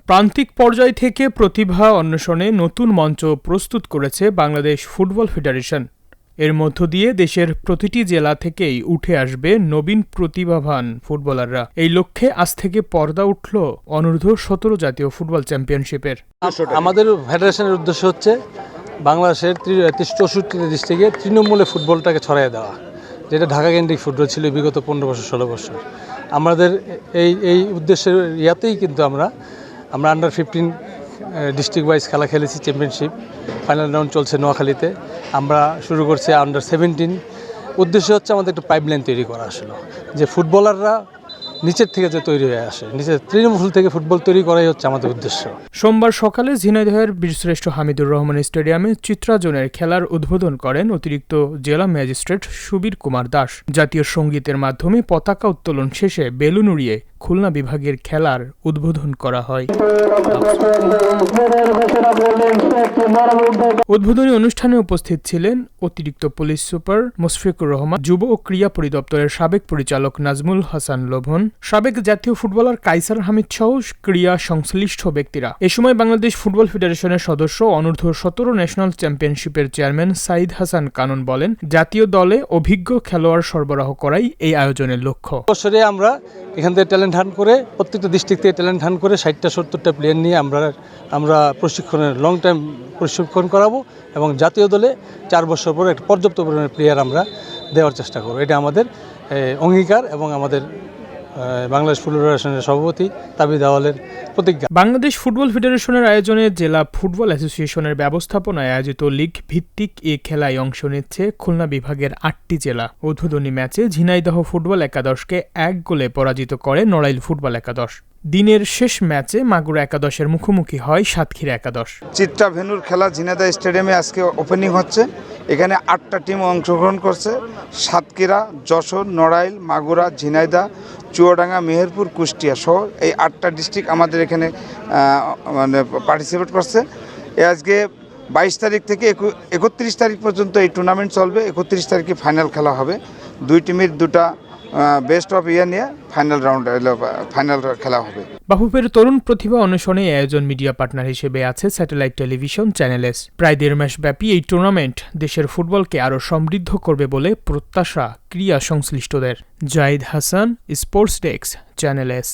প্রান্তিক পর্যায় থেকে প্রতিভা অন্বেষণে নতুন মঞ্চ প্রস্তুত করেছে বাংলাদেশ ফুটবল ফেডারেশন। এর মধ্য দিয়ে দেশের প্রতিটি জেলা থেকেই উঠে আসবে নবীন প্রতিভাবান ফুটবলাররা। এই লক্ষ্যে আজ থেকে পর্দা উঠল অনূর্ধ্ব-17 জাতীয় ফুটবল চ্যাম্পিয়নশিপের। আমাদের ফেডারেশনের উদ্দেশ্য হচ্ছে বাংলাদেশের 64টি ডিস্ট্রিক্টে তৃণমূলে ফুটবলটাকে ছড়াই দেওয়া, যেটা ঢাকা কেন্দ্রিক ফুটবল ছিল বিগত 15 বছর 16 বছর। আমাদের এই উদ্দেশ্যের ইয়াতেই কিন্তু আমরা আন্ডার 15 ডিস্ট্রিক্ট ওয়াইজ খেলা খেলেছি। চ্যাম্পিয়নশিপ ফাইনাল রাউন্ড চলছে নোয়াখালীতে। আমরা শুরু করছি আন্ডার 17। উদ্দেশ্য হচ্ছে আমাদের একটু পাইপলাইন তৈরি করা আসলে, যে ফুটবলাররা নিচের থেকে যে তৈরি হয়ে আসে, নিচের তৃণমূল থেকে ফুটবল তৈরি করাই হচ্ছে আমাদের উদ্দেশ্য। সোমবার সকালে ঝিনাইদহের বীরশ্রেষ্ঠ হামিদুর রহমান স্টেডিয়ামে চিত্রা জোনের খেলার উদ্বোধন করেন অতিরিক্ত জেলা ম্যাজিস্ট্রেট সুবীর কুমার দাস। জাতীয় সঙ্গীতের মাধ্যমে পতাকা উত্তোলন শেষে বেলুন উড়িয়ে খুলনা বিভাগের খেলার উদ্বোধন করা হয়। উদ্বোধনী অনুষ্ঠানে উপস্থিত ছিলেন অতিরিক্ত পুলিশ সুপার মুশফিকুর রহমান, যুব ও ক্রীড়া পরিদপ্তরের সাবেক পরিচালক নাজমুল হাসান লোভন, সাবেক জাতীয় ফুটবলার কাইসার হামিদ সহ ক্রীড়া সংশ্লিষ্ট ব্যক্তিরা। এ সময় বাংলাদেশ ফুটবল ফেডারেশনের সদস্য অনূর্ধ্ব-17 ন্যাশনাল চ্যাম্পিয়নশিপের চেয়ারম্যান সাইদ হাসান কানন বলেন, জাতীয় দলে অভিজ্ঞ খেলোয়াড় সরবরাহ করাই এই আয়োজনের লক্ষ্য। বছরে আমরা এখান থেকে ট্যালেন্ট হান্ট করে, প্রত্যেকটা ডিস্ট্রিক্ট থেকে ট্যালেন্ট হান্ট করে 60-70টা প্লেয়ার নিয়ে আমরা প্রশিক্ষণের লং টাইম প্রশিক্ষণ করাবো এবং জাতীয় দলে 4 বছর পরে একটা পর্যাপ্ত পরিমাণের প্লেয়ার আমরা দেওয়ার চেষ্টা করব। এটা আমাদের অঙ্গীকার এবং আমাদের বাংলাদেশ ফুটবল ফেডারেশনের সভাপতি তাবিদ আওয়ালের প্রতিজ্ঞা। বাংলাদেশ ফুটবল ফেডারেশনের আয়োজনে জেলা ফুটবল অ্যাসোসিয়েশনের ব্যবস্থাপনায় আয়োজিত লীগ ভিত্তিক এ খেলায় অংশ নিচ্ছে খুলনা বিভাগের 8টি জেলা। উদ্বোধনী ম্যাচে ঝিনাইদহ ফুটবল একাদশকে 1 গোলে পরাজিত করে নড়াইল ফুটবল একাদশ। দিনের শেষ ম্যাচে মাগুরা একাদশের মুখোমুখি হয় সাতক্ষীরা একাদশ। চিত্রা ভেন্যুর খেলা ঝিনাইদহ স্টেডিয়ামে আজকে ওপেনিং হচ্ছে। এখানে 8টা টিম অংশগ্রহণ করছে। সাতক্ষীরা, যশোর, নড়াইল, মাগুরা, ঝিনাইদহ, চুয়াডাঙ্গা, মেহেরপুর, কুষ্টিয়া সহ এই 8টা ডিস্ট্রিক্ট আমাদের এখানে পার্টিসিপেট করছে। আজকে 22 তারিখ থেকে 31 তারিখ পর্যন্ত এই টুর্নামেন্ট চলবে। 31 তারিখে ফাইনাল খেলা হবে। 2 টিমের 2টা বেস্ট অফ ইয়ার নিয়ে ফাইনাল খেলা হবে। বাফুফের তরুণ প্রতিভা অন্বেষণে আয়োজন মিডিয়া পার্টনার হিসেবে আছে স্যাটেলাইট টেলিভিশন চ্যানেল এস। প্রায় 1.5 মাস ব্যাপী এই টুর্নামেন্ট দেশের ফুটবলকে আরও সমৃদ্ধ করবে বলে প্রত্যাশা ক্রীড়া সংশ্লিষ্টদের। Zahid Hasan, sports desk, channel S.